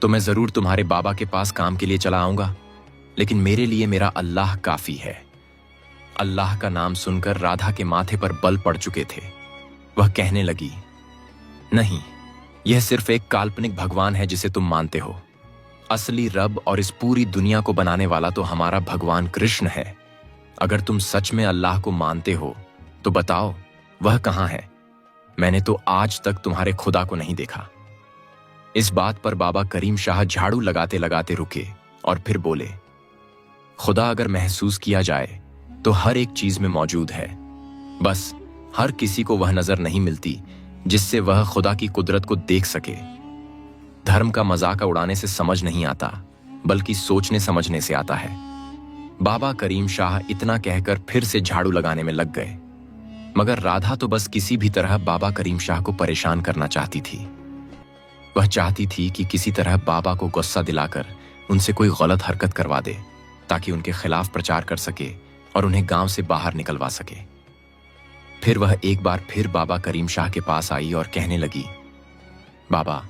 तो मैं जरूर तुम्हारे बाबा के पास काम के लिए चला आऊंगा, लेकिन मेरे लिए मेरा अल्लाह काफी है। अल्लाह का नाम सुनकर राधा के माथे पर बल पड़ चुके थे। वह कहने लगी, नहीं, यह सिर्फ एक काल्पनिक भगवान है जिसे तुम मानते हो। असली रब और इस पूरी दुनिया को बनाने वाला तो हमारा भगवान कृष्ण है। अगर तुम सच में अल्लाह को मानते हो तो बताओ, वह कहां है? मैंने तो आज तक तुम्हारे खुदा को नहीं देखा। इस बात पर बाबा करीम शाह झाड़ू लगाते लगाते रुके और फिर बोले, खुदा अगर महसूस किया जाए तो हर एक चीज में मौजूद है। बस हर किसी को वह नजर नहीं मिलती जिससे वह खुदा की कुदरत को देख सके। धर्म का मजाक उड़ाने से समझ नहीं आता, बल्कि सोचने समझने से आता है। बाबा करीम शाह इतना कहकर फिर से झाड़ू लगाने में लग गए। मगर राधा तो बस किसी भी तरह बाबा करीम शाह को परेशान करना चाहती थी। वह चाहती थी कि किसी तरह बाबा को गुस्सा दिलाकर उनसे कोई गलत हरकत करवा दे, ताकि उनके खिलाफ प्रचार कर सके और उन्हें गांव से बाहर निकलवा सके। फिर वह एक बार फिर बाबा करीम शाह के पास आई और कहने लगी, बाबा,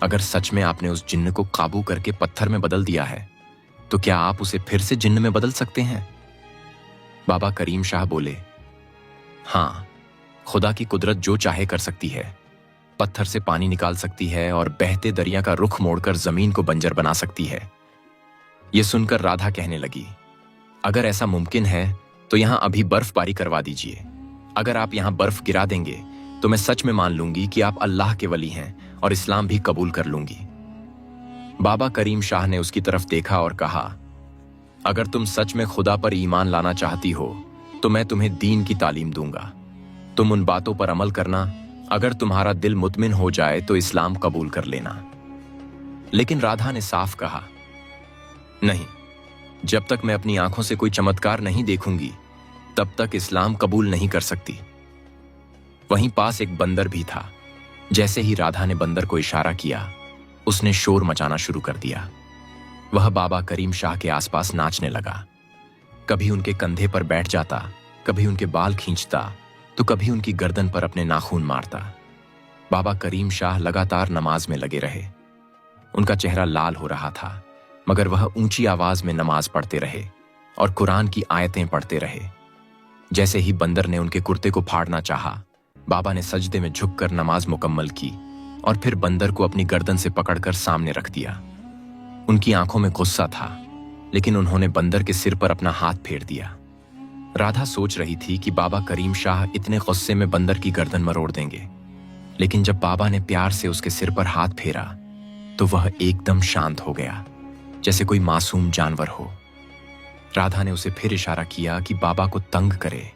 अगर सच में आपने उस जिन्न को काबू करके पत्थर में बदल दिया है, तो क्या आप उसे फिर से जिन्न में बदल सकते हैं? बाबा करीम शाह बोले, हाँ, खुदा की कुदरत जो चाहे कर सकती है। पत्थर से पानी निकाल सकती है और बहते दरिया का रुख मोड़कर जमीन को बंजर बना सकती है। यह सुनकर राधा कहने लगी, अगर ऐसा मुमकिन है तो यहां अभी बर्फबारी करवा दीजिए। अगर आप यहां बर्फ गिरा देंगे तो मैं सच में मान लूंगी कि आप अल्लाह के वली हैं और इस्लाम भी कबूल कर लूंगी। बाबा करीम शाह ने उसकी तरफ देखा और कहा, अगर तुम सच में खुदा पर ईमान लाना चाहती हो तो मैं तुम्हें दीन की तालीम दूंगा। तुम उन बातों पर अमल करना, अगर तुम्हारा दिल मुतमिन हो जाए तो इस्लाम कबूल कर लेना। लेकिन राधा ने साफ कहा, नहीं, जब तक मैं अपनी आंखों से कोई चमत्कार नहीं देखूंगी तब तक इस्लाम कबूल नहीं कर सकती। वहीं पास एक बंदर भी था। जैसे ही राधा ने बंदर को इशारा किया, उसने शोर मचाना शुरू कर दिया। वह बाबा करीम शाह के आसपास नाचने लगा। कभी उनके कंधे पर बैठ जाता, कभी उनके बाल खींचता, तो कभी उनकी गर्दन पर अपने नाखून मारता। बाबा करीम शाह लगातार नमाज में लगे रहे। उनका चेहरा लाल हो रहा था, मगर वह ऊंची आवाज में नमाज पढ़ते रहे और कुरान की आयतें पढ़ते रहे। जैसे ही बंदर ने उनके कुर्ते को फाड़ना चाहा, बाबा ने सजदे में झुककर नमाज मुकम्मल की और फिर बंदर को अपनी गर्दन से पकड़कर सामने रख दिया। उनकी आंखों में गुस्सा था, लेकिन उन्होंने बंदर के सिर पर अपना हाथ फेर दिया। राधा सोच रही थी कि बाबा करीम शाह इतने गुस्से में बंदर की गर्दन मरोड़ देंगे, लेकिन जब बाबा ने प्यार से उसके सिर पर हाथ फेरा तो वह एकदम शांत हो गया, जैसे कोई मासूम जानवर हो। राधा ने उसे फिर इशारा किया कि बाबा को तंग करे,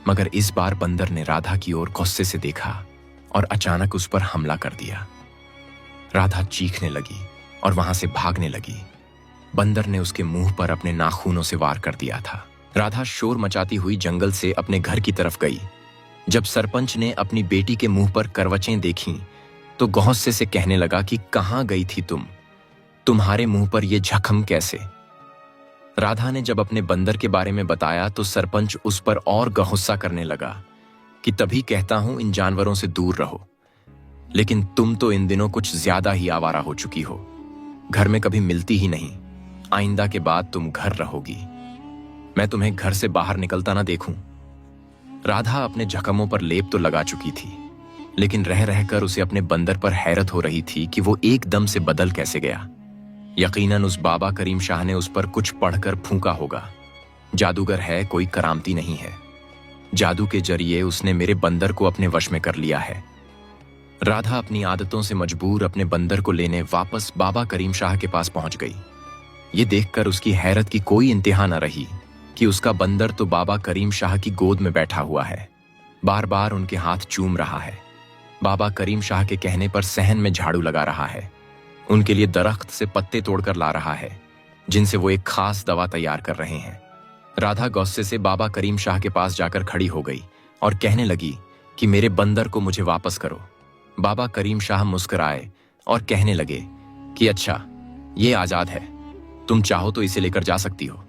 मगर इस बार बंदर ने राधा की ओर गुस्से से देखा और अचानक उस पर हमला कर दिया। राधा चीखने लगी और वहां से भागने लगी। बंदर ने उसके मुंह पर अपने नाखूनों से वार कर दिया था। राधा शोर मचाती हुई जंगल से अपने घर की तरफ गई। जब सरपंच ने अपनी बेटी के मुंह पर करवचें देखीं तो गुस्से से कहने लगा कि कहां गई थी तुम? तुम्हारे मुंह पर यह जख्म कैसे? राधा ने जब अपने बंदर के बारे में बताया तो सरपंच उस पर और गुस्सा करने लगा कि तभी कहता हूं इन जानवरों से दूर रहो, लेकिन तुम तो इन दिनों कुछ ज्यादा ही आवारा हो चुकी हो। घर में कभी मिलती ही नहीं। आइंदा के बाद तुम घर रहोगी, मैं तुम्हें घर से बाहर निकलता ना देखूं। राधा अपने जख्मों पर लेप तो लगा चुकी थी, लेकिन रह रहकर उसे अपने बंदर पर हैरत हो रही थी कि वो एकदम से बदल कैसे गया। यकीनन उस बाबा करीम शाह ने उस पर कुछ पढ़कर फूंका होगा। जादूगर है, कोई करामती नहीं है। जादू के जरिए उसने मेरे बंदर को अपने वश में कर लिया है। राधा अपनी आदतों से मजबूर अपने बंदर को लेने वापस बाबा करीम शाह के पास पहुंच गई। ये देखकर उसकी हैरत की कोई इंतहा न रही कि उसका बंदर तो बाबा करीम शाह की गोद में बैठा हुआ है, बार बार उनके हाथ चूम रहा है। बाबा करीम शाह के कहने पर सहन में झाड़ू लगा रहा है, उनके लिए दरख्त से पत्ते तोड़कर ला रहा है, जिनसे वो एक खास दवा तैयार कर रहे हैं। राधा गुस्से से बाबा करीम शाह के पास जाकर खड़ी हो गई और कहने लगी कि मेरे बंदर को मुझे वापस करो। बाबा करीम शाह मुस्कुराए और कहने लगे कि अच्छा, ये आजाद है, तुम चाहो तो इसे लेकर जा सकती हो।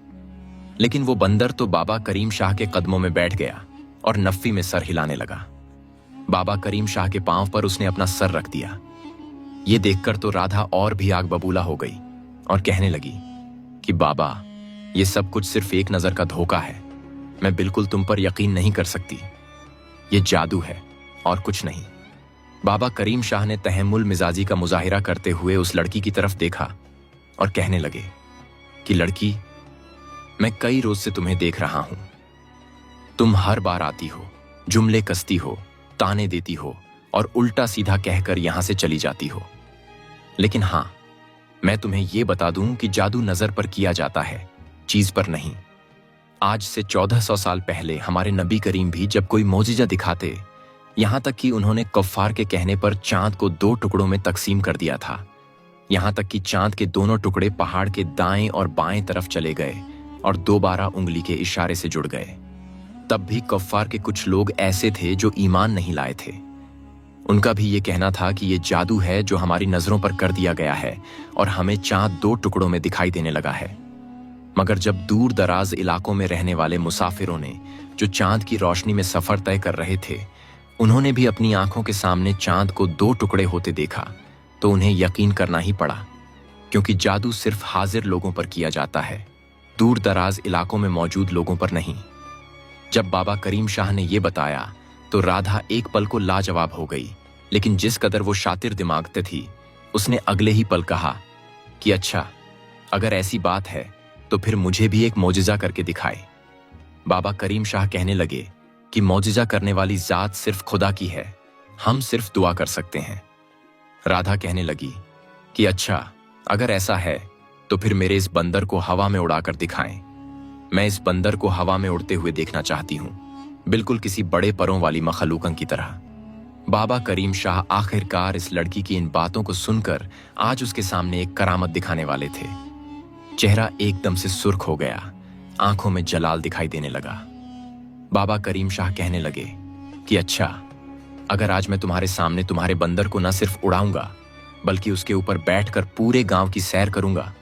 लेकिन वो बंदर तो बाबा करीम शाह के कदमों में बैठ गया और नफ्फी में सर हिलाने लगा। बाबा करीम शाह के पांव पर उसने अपना सर रख दिया। ये देखकर तो राधा और भी आग बबूला हो गई और कहने लगी कि बाबा, ये सब कुछ सिर्फ एक नजर का धोखा है। मैं बिल्कुल तुम पर यकीन नहीं कर सकती। ये जादू है और कुछ नहीं। बाबा करीम शाह ने तहम्मुल मिजाजी का मुजाहिरा करते हुए उस लड़की की तरफ देखा और कहने लगे कि लड़की, मैं कई रोज से तुम्हें देख रहा हूं। तुम हर बार आती हो, जुमले कसती हो, ताने देती हो और उल्टा सीधा कहकर यहां से चली जाती हो। लेकिन हां, मैं तुम्हें यह बता दूं कि जादू नजर पर किया जाता है, चीज पर नहीं। आज से 1400 साल पहले हमारे नबी करीम भी जब कोई मौजिजा दिखाते, यहां तक कि उन्होंने कफ्फार के कहने पर चांद को 2 टुकड़ों में तकसीम कर दिया था। यहां तक कि चांद के दोनों टुकड़े पहाड़ के दाएं और बाएं तरफ चले गए और दोबारा उंगली के इशारे से जुड़ गए। तब भी कफ्फार के कुछ लोग ऐसे थे जो ईमान नहीं लाए थे। उनका भी ये कहना था कि ये जादू है जो हमारी नजरों पर कर दिया गया है और हमें चांद 2 टुकड़ों में दिखाई देने लगा है। मगर जब दूर दराज इलाकों में रहने वाले मुसाफिरों ने जो चांद की रोशनी में सफर तय कर रहे थे, उन्होंने भी अपनी आंखों के सामने चांद को 2 टुकड़े होते देखा, तो उन्हें यकीन करना ही पड़ा, क्योंकि जादू सिर्फ हाजिर लोगों पर किया जाता है, दूर दराज इलाकों में मौजूद लोगों पर नहीं। जब बाबा करीम शाह ने यह बताया तो राधा एक पल को लाजवाब हो गई, लेकिन जिस कदर वो शातिर दिमाग से थी, उसने अगले ही पल कहा कि अच्छा, अगर ऐसी बात है तो फिर मुझे भी एक मौजिजा करके दिखाए। बाबा करीम शाह कहने लगे कि मौजिजा करने वाली जात सिर्फ खुदा की है, हम सिर्फ दुआ कर सकते हैं। राधा कहने लगी कि अच्छा, अगर ऐसा है तो फिर मेरे इस बंदर को हवा में उड़ाकर दिखाएं। मैं इस बंदर को हवा में उड़ते हुए देखना चाहती हूं, बिल्कुल किसी बड़े परों वाली मखलूकन की तरह। बाबा करीम शाह आखिरकार इस लड़की की इन बातों को सुनकर आज उसके सामने एक करामत दिखाने वाले थे। चेहरा एकदम से सुर्ख हो गया, आंखों में जलाल दिखाई देने लगा। बाबा करीम शाह कहने लगे कि अच्छा, अगर आज मैं तुम्हारे सामने तुम्हारे बंदर को न सिर्फ उड़ाऊंगा बल्कि उसके ऊपर बैठकर पूरे गांव की सैर करूंगा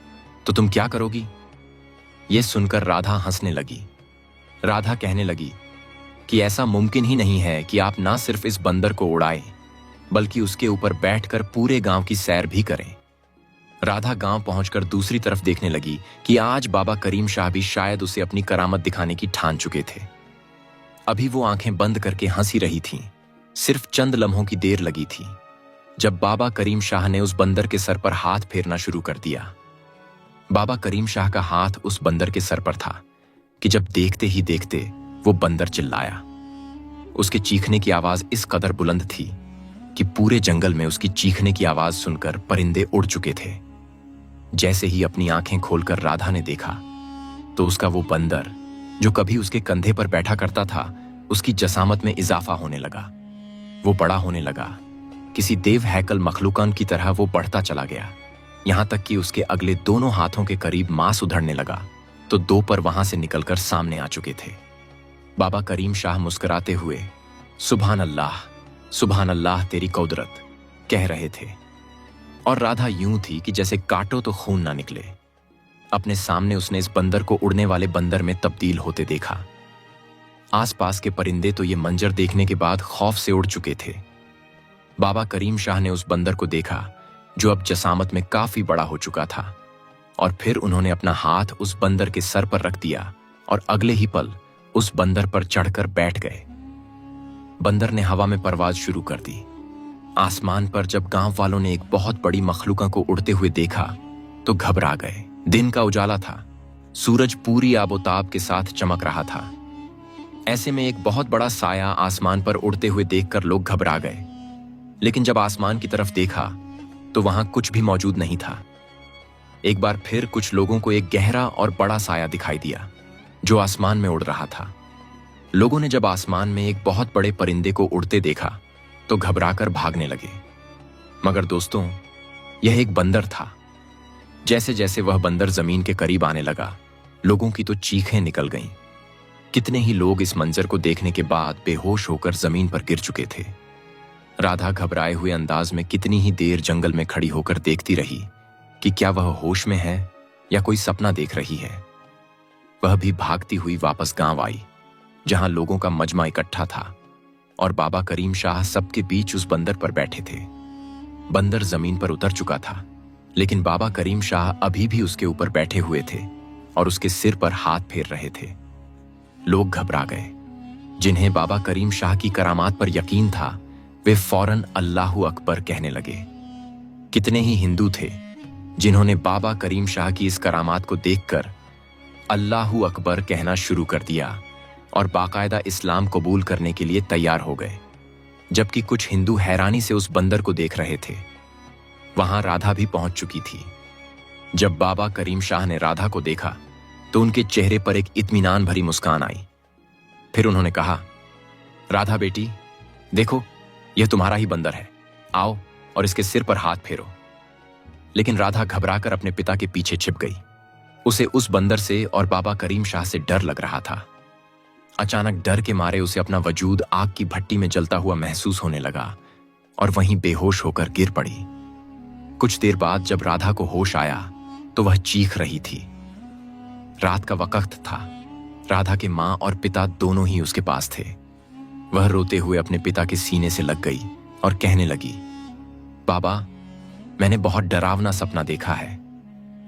तो तुम क्या करोगी? यह सुनकर राधा हंसने लगी। राधा कहने लगी कि ऐसा मुमकिन ही नहीं है कि आप ना सिर्फ इस बंदर को उड़ाएं बल्कि उसके ऊपर बैठकर पूरे गांव की सैर भी करें। राधा गांव पहुंचकर दूसरी तरफ देखने लगी कि आज बाबा करीम शाह भी शायद उसे अपनी करामत दिखाने की ठान चुके थे। अभी वो आंखें बंद करके हंसी रही थीं। सिर्फ चंद लम्हों की देर लगी थी जब बाबा करीम शाह ने उस बंदर के सर पर हाथ फेरना शुरू कर दिया। बाबा करीम शाह का हाथ उस बंदर के सर पर था कि जब देखते ही देखते वो बंदर चिल्लाया। उसके चीखने की आवाज इस कदर बुलंद थी कि पूरे जंगल में उसकी चीखने की आवाज सुनकर परिंदे उड़ चुके थे। जैसे ही अपनी आंखें खोलकर राधा ने देखा तो उसका वो बंदर जो कभी उसके कंधे पर बैठा करता था, उसकी जसामत में इजाफा होने लगा। वो बड़ा होने लगा, किसी देव हैकल मखलूकान की तरह वो बढ़ता चला गया, यहां तक कि उसके अगले दोनों हाथों के करीब मांस उधड़ने लगा तो दो पर वहां से निकलकर सामने आ चुके थे। बाबा करीम शाह मुस्कुराते हुए सुभान अल्लाह तेरी कुदरत कह रहे थे और राधा यूं थी कि जैसे काटो तो खून ना निकले। अपने सामने उसने इस बंदर को उड़ने वाले बंदर में तब्दील होते देखा। आसपास के परिंदे तो ये मंजर देखने के बाद खौफ से उड़ चुके थे। बाबा करीम शाह ने उस बंदर को देखा जो अब जसामत में काफी बड़ा हो चुका था और फिर उन्होंने अपना हाथ उस बंदर के सर पर रख दिया और अगले ही पल उस बंदर पर चढ़कर बैठ गए। बंदर ने हवा में परवाज शुरू कर दी। आसमान पर जब गांव वालों ने एक बहुत बड़ी मखलूका को उड़ते हुए देखा तो घबरा गए। दिन का उजाला था, सूरज पूरी आबोताब के साथ चमक रहा था। ऐसे में एक बहुत बड़ा साया आसमान पर उड़ते हुए देखकर लोग घबरा गए, लेकिन जब आसमान की तरफ देखा तो वहां कुछ भी मौजूद नहीं था। एक बार फिर कुछ लोगों को एक गहरा और बड़ा साया दिखाई दिया जो आसमान में उड़ रहा था। लोगों ने जब आसमान में एक बहुत बड़े परिंदे को उड़ते देखा तो घबराकर भागने लगे। मगर दोस्तों, यह एक बंदर था। जैसे जैसे वह बंदर जमीन के करीब आने लगा, लोगों की तो चीखें निकल गईं। कितने ही लोग इस मंजर को देखने के बाद बेहोश होकर जमीन पर गिर चुके थे। राधा घबराए हुए अंदाज में कितनी ही देर जंगल में खड़ी होकर देखती रही कि क्या वह होश में है या कोई सपना देख रही है। वह भी भागती हुई वापस गांव आई जहां लोगों का मजमा इकट्ठा था और बाबा करीम शाह सबके बीच उस बंदर पर बैठे थे। बंदर जमीन पर उतर चुका था, लेकिन बाबा करीम शाह अभी भी उसके ऊपर बैठे हुए थे और उसके सिर पर हाथ फेर रहे थे। लोग घबरा गए। जिन्हें बाबा करीम शाह की करामात पर यकीन था वे फौरन अल्लाहू अकबर कहने लगे। कितने ही हिंदू थे जिन्होंने बाबा करीम शाह की इस करामात को देखकर अल्लाहू अकबर कहना शुरू कर दिया और बाकायदा इस्लाम कबूल करने के लिए तैयार हो गए, जबकि कुछ हिंदू हैरानी से उस बंदर को देख रहे थे। वहां राधा भी पहुंच चुकी थी। जब बाबा करीम शाह ने राधा को देखा तो उनके चेहरे पर एक इत्मीनान भरी मुस्कान आई। फिर उन्होंने कहा, राधा बेटी, देखो यह तुम्हारा ही बंदर है, आओ और इसके सिर पर हाथ फेरो। लेकिन राधा घबराकर अपने पिता के पीछे छिप गई। उसे उस बंदर से और बाबा करीम शाह से डर लग रहा था। अचानक डर के मारे उसे अपना वजूद आग की भट्टी में जलता हुआ महसूस होने लगा और वहीं बेहोश होकर गिर पड़ी। कुछ देर बाद जब राधा को होश आया तो वह चीख रही थी। रात का वक्त था। राधा के मां और पिता दोनों ही उसके पास थे। वह रोते हुए अपने पिता के सीने से लग गई और कहने लगी, बाबा, मैंने बहुत डरावना सपना देखा है।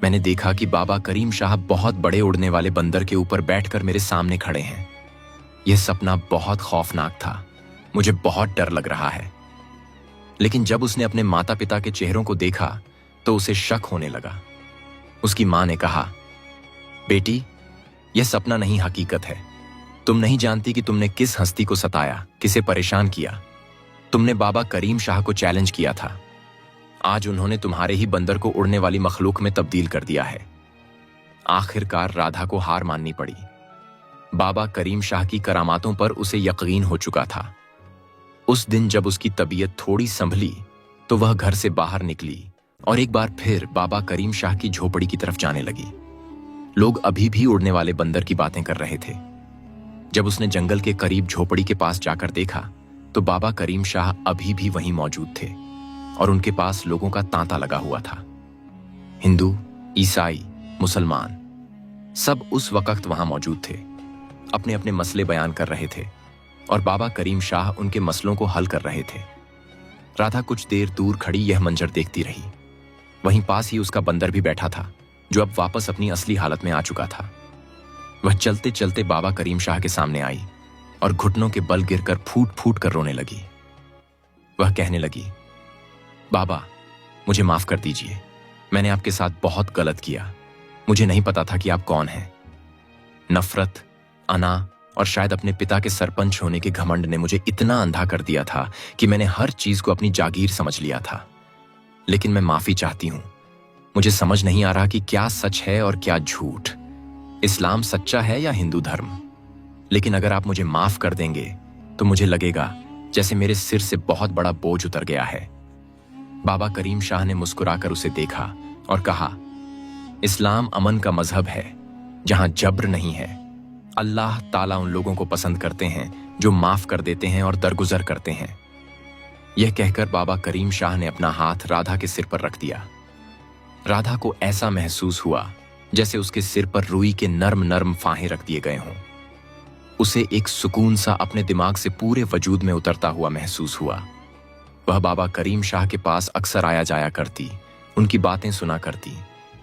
मैंने देखा कि बाबा करीम शाह बहुत बड़े उड़ने वाले बंदर के ऊपर बैठकर मेरे सामने खड़े हैं। यह सपना बहुत खौफनाक था। मुझे बहुत डर लग रहा है। लेकिन जब उसने अपने माता पिता के चेहरों को देखा तो उसे शक होने लगा। उसकी मां ने कहा, बेटी, यह सपना नहीं हकीकत है। तुम नहीं जानती कि तुमने किस हस्ती को सताया, किसे परेशान किया। तुमने बाबा करीम शाह को चैलेंज किया था। आज उन्होंने तुम्हारे ही बंदर को उड़ने वाली मखलूक में तब्दील कर दिया है। आखिरकार राधा को हार माननी पड़ी। बाबा करीम शाह की करामातों पर उसे यकीन हो चुका था। उस दिन जब उसकी तबीयत थोड़ी संभली तो वह घर से बाहर निकली और एक बार फिर बाबा करीम शाह की झोपड़ी की तरफ जाने लगी। लोग अभी भी उड़ने वाले बंदर की बातें कर रहे थे। जब उसने जंगल के करीब झोपड़ी के पास जाकर देखा तो बाबा करीम शाह अभी भी वहीं मौजूद थे और उनके पास लोगों का तांता लगा हुआ था। हिंदू, ईसाई, मुसलमान सब उस वक्त वहां मौजूद थे, अपने अपने मसले बयान कर रहे थे और बाबा करीम शाह उनके मसलों को हल कर रहे थे। राधा कुछ देर दूर खड़ी यह मंजर देखती रही। वहीं पास ही उसका बंदर भी बैठा था, जो अब वापस अपनी असली हालत में आ चुका था। वह चलते चलते बाबा करीम शाह के सामने आई और घुटनों के बल गिरकर फूट फूट कर रोने लगी। वह कहने लगी, बाबा मुझे माफ कर दीजिए, मैंने आपके साथ बहुत गलत किया। मुझे नहीं पता था कि आप कौन हैं। नफरत, अना और शायद अपने पिता के सरपंच होने के घमंड ने मुझे इतना अंधा कर दिया था कि मैंने हर चीज को अपनी जागीर समझ लिया था। लेकिन मैं माफी चाहती हूं। मुझे समझ नहीं आ रहा कि क्या सच है और क्या झूठ, इस्लाम सच्चा है या हिंदू धर्म। लेकिन अगर आप मुझे माफ कर देंगे तो मुझे लगेगा जैसे मेरे सिर से बहुत बड़ा बोझ उतर गया है। बाबा करीम शाह ने मुस्कुराकर उसे देखा और कहा, इस्लाम अमन का मजहब है जहां जब्र नहीं है। अल्लाह ताला उन लोगों को पसंद करते हैं जो माफ कर देते हैं और दरगुजर करते हैं। यह कहकर बाबा करीम शाह ने अपना हाथ राधा के सिर पर रख दिया। राधा को ऐसा महसूस हुआ जैसे उसके सिर पर रुई के नर्म नर्म फाहे रख दिए गए हों। उसे एक सुकून सा अपने दिमाग से पूरे वजूद में उतरता हुआ महसूस हुआ। वह बाबा करीम शाह के पास अक्सर आया जाया करती, उनकी बातें सुना करती,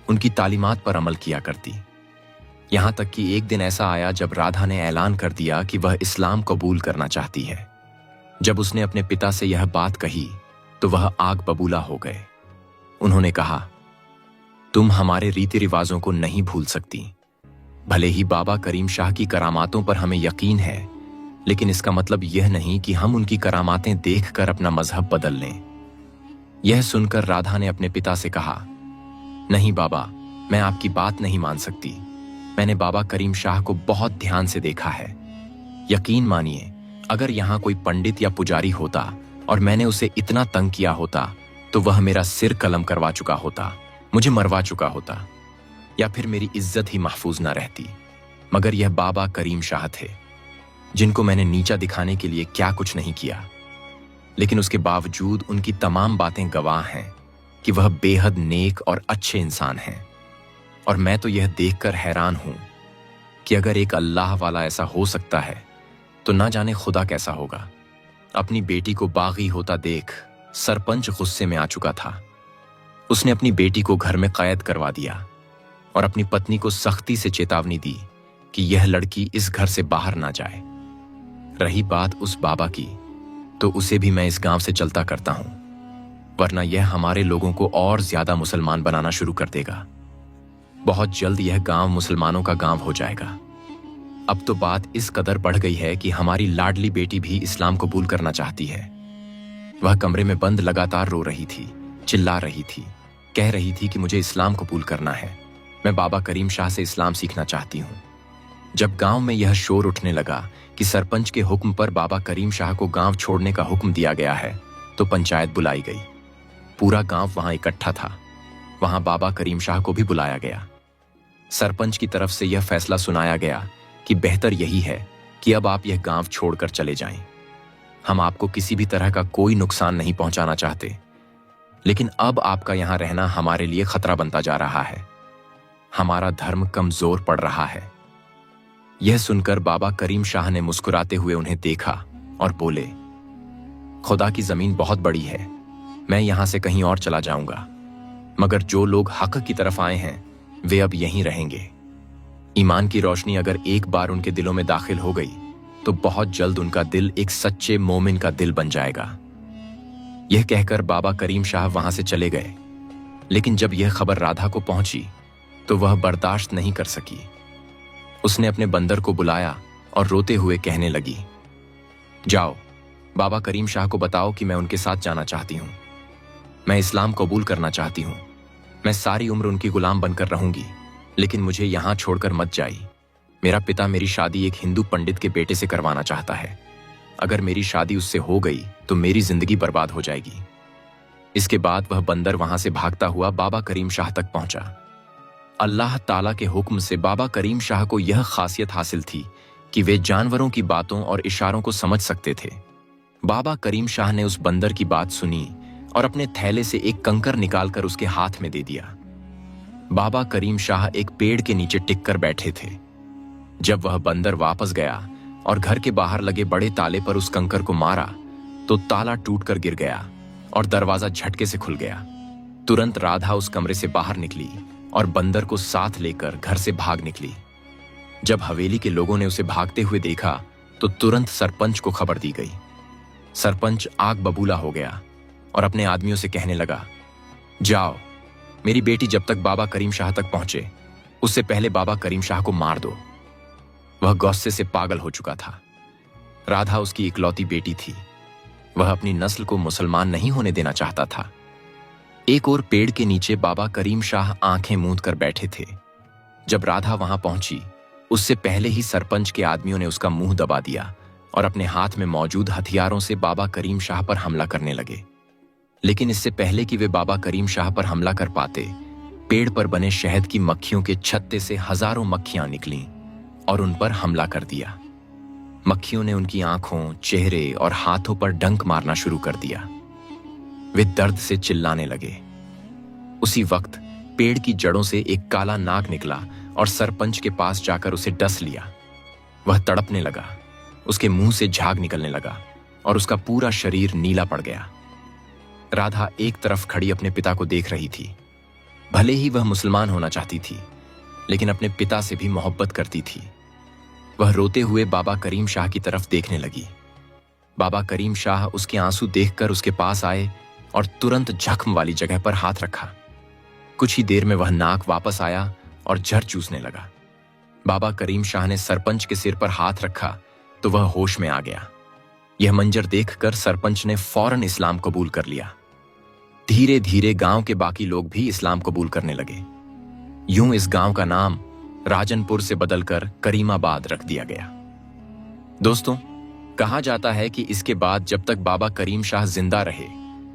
उनकी तालीमात पर अमल किया करती। यहां तक कि एक दिन ऐसा आया जब राधा ने ऐलान कर दिया कि वह इस्लाम कबूल करना चाहती है। जब उसने अपने पिता से यह बात कही तो वह आग बबूला हो गए। उन्होंने कहा, तुम हमारे रीति रिवाजों को नहीं भूल सकती। भले ही बाबा करीम शाह की करामातों पर हमें यकीन है, लेकिन इसका मतलब यह नहीं कि हम उनकी करामातें देखकर अपना मजहब बदल लें। यह सुनकर राधा ने अपने पिता से कहा, नहीं बाबा, मैं आपकी बात नहीं मान सकती। मैंने बाबा करीम शाह को बहुत ध्यान से देखा है। यकीन मानिए, अगर यहां कोई पंडित या पुजारी होता और मैंने उसे इतना तंग किया होता तो वह मेरा सिर कलम करवा चुका होता, मुझे मरवा चुका होता, या फिर मेरी इज्जत ही महफूज ना रहती। मगर यह बाबा करीम शाह थे, जिनको मैंने नीचा दिखाने के लिए क्या कुछ नहीं किया। लेकिन उसके बावजूद उनकी तमाम बातें गवाह हैं कि वह बेहद नेक और अच्छे इंसान हैं। और मैं तो यह देखकर हैरान हूं कि अगर एक अल्लाह वाला ऐसा हो सकता है तो ना जाने खुदा कैसा होगा। अपनी बेटी को बागी होता देख सरपंच गुस्से में आ चुका था। उसने अपनी बेटी को घर में कैद करवा दिया और अपनी पत्नी को सख्ती से चेतावनी दी कि यह लड़की इस घर से बाहर ना जाए। रही बात उस बाबा की, तो उसे भी मैं इस गांव से चलता करता हूं, वरना यह हमारे लोगों को और ज्यादा मुसलमान बनाना शुरू कर देगा। बहुत जल्द यह गांव मुसलमानों का गांव हो जाएगा। अब तो बात इस कदर बढ़ गई है कि हमारी लाडली बेटी भी इस्लाम कबूल करना चाहती है। वह कमरे में बंद लगातार रो रही थी, चिल्ला रही थी, कह रही थी कि मुझे इस्लाम कबूल करना है, मैं बाबा करीम शाह से इस्लाम सीखना चाहती हूं। जब गांव में यह शोर उठने लगा कि सरपंच के हुक्म पर बाबा करीम शाह को गांव छोड़ने का हुक्म दिया गया है, तो पंचायत बुलाई गई। पूरा गांव वहां इकट्ठा था। वहां बाबा करीम शाह को भी बुलाया गया। सरपंच की तरफ से यह फैसला सुनाया गया कि बेहतर यही है कि अब आप यह गांव छोड़कर चले जाएं। हम आपको किसी भी तरह का कोई नुकसान नहीं पहुंचाना चाहते, लेकिन अब आपका यहां रहना हमारे लिए खतरा बनता जा रहा है। हमारा धर्म कमजोर पड़ रहा है। यह सुनकर बाबा करीम शाह ने मुस्कुराते हुए उन्हें देखा और बोले, खुदा की जमीन बहुत बड़ी है, मैं यहां से कहीं और चला जाऊंगा, मगर जो लोग हक की तरफ आए हैं वे अब यहीं रहेंगे। ईमान की रोशनी अगर एक बार उनके दिलों में दाखिल हो गई तो बहुत जल्द उनका दिल एक सच्चे मोमिन का दिल बन जाएगा। यह कहकर बाबा करीम शाह वहां से चले गए। लेकिन जब यह खबर राधा को पहुंची तो वह बर्दाश्त नहीं कर सकी। उसने अपने बंदर को बुलाया और रोते हुए कहने लगी, जाओ बाबा करीम शाह को बताओ कि मैं उनके साथ जाना चाहती हूं। मैं इस्लाम कबूल करना चाहती हूँ। मैं सारी उम्र उनकी गुलाम बनकर रहूंगी, लेकिन मुझे यहाँ छोड़कर मत जाइए। मेरा पिता मेरी शादी एक हिंदू पंडित के बेटे से करवाना चाहता है। अगर मेरी शादी उससे हो गई तो मेरी जिंदगी बर्बाद हो जाएगी। इसके बाद वह बंदर वहां से भागता हुआ बाबा करीम शाह तक पहुंचा। अल्लाह ताला के हुक्म से बाबा करीम शाह को यह खासियत हासिल थी कि वे जानवरों की बातों और इशारों को समझ सकते थे। बाबा करीम शाह ने उस बंदर की बात सुनी और अपने थैले से एक कंकर निकालकर उसके हाथ में दे दिया। बाबा करीम शाह एक पेड़ के नीचे टिककर बैठे थे। जब वह बंदर वापस गया और घर के बाहर लगे बड़े ताले पर उस कंकर को मारा तो ताला टूटकर गिर गया और दरवाजा झटके से खुल गया। तुरंत राधा उस कमरे से बाहर निकली और बंदर को साथ लेकर घर से भाग निकली। जब हवेली के लोगों ने उसे भागते हुए देखा तो तुरंत सरपंच को खबर दी गई। सरपंच आग बबूला हो गया और अपने आदमियों से कहने लगा, जाओ, मेरी बेटी जब तक बाबा करीम शाह तक पहुंचे उससे पहले बाबा करीम शाह को मार दो। वह गुस्से से पागल हो चुका था। राधा उसकी इकलौती बेटी थी। वह अपनी नस्ल को मुसलमान नहीं होने देना चाहता था। एक और पेड़ के नीचे बाबा करीम शाह आंखें मूंद कर बैठे थे। जब राधा वहां पहुंची उससे पहले ही सरपंच के आदमियों ने उसका मुंह दबा दिया और अपने हाथ में मौजूद हथियारों से बाबा करीम शाह पर हमला करने लगे। लेकिन इससे पहले कि वे बाबा करीम शाह पर हमला कर पाते, पेड़ पर बने शहद की मक्खियों के छत्ते से हजारों मक्खियां निकलीं और उन पर हमला कर दिया। मक्खियों ने उनकी आंखों, चेहरे और हाथों पर डंक मारना शुरू कर दिया। वे दर्द से चिल्लाने लगे। उसी वक्त पेड़ की जड़ों से एक काला नाग निकला और सरपंच के पास जाकर उसे डस लिया। वह तड़पने लगा, उसके मुंह से झाग निकलने लगा और उसका पूरा शरीर नीला पड़ गया। राधा एक तरफ खड़ी अपने पिता को देख रही थी। भले ही वह मुसलमान होना चाहती थी, लेकिन अपने पिता से भी मोहब्बत करती थी। वह रोते हुए बाबा करीम शाह की तरफ देखने लगी। बाबा करीम शाह उसके आंसू देखकर उसके पास आए और तुरंत जख्म वाली जगह पर हाथ रखा। कुछ ही देर में वह नाक वापस आया और जहर चूसने लगा। बाबा करीम शाह ने सरपंच के सिर पर हाथ रखा तो वह होश में आ गया। यह मंजर देखकर सरपंच ने फौरन इस्लाम कबूल कर लिया। धीरे धीरे गांव के बाकी लोग भी इस्लाम कबूल करने लगे। यूं इस गांव का नाम राजनपुर से बदलकर करीमाबाद रख दिया गया। दोस्तों, कहा जाता है कि इसके बाद जब तक बाबा करीम शाह जिंदा रहे,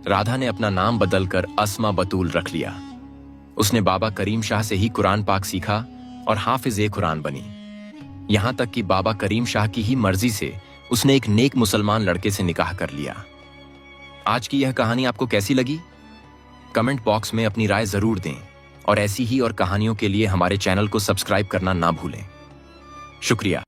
राधा ने अपना नाम बदलकर अस्मा बतूल रख लिया। उसने बाबा करीम शाह से ही कुरान पाक सीखा और हाफिज कुरान बनी। यहां तक कि बाबा करीम शाह की ही मर्जी से उसने एक नेक मुसलमान लड़के से निकाह कर लिया। आज की यह कहानी आपको कैसी लगी? कमेंट बॉक्स में अपनी राय जरूर दें और ऐसी ही और कहानियों के लिए हमारे चैनल को सब्सक्राइब करना ना भूलें। शुक्रिया।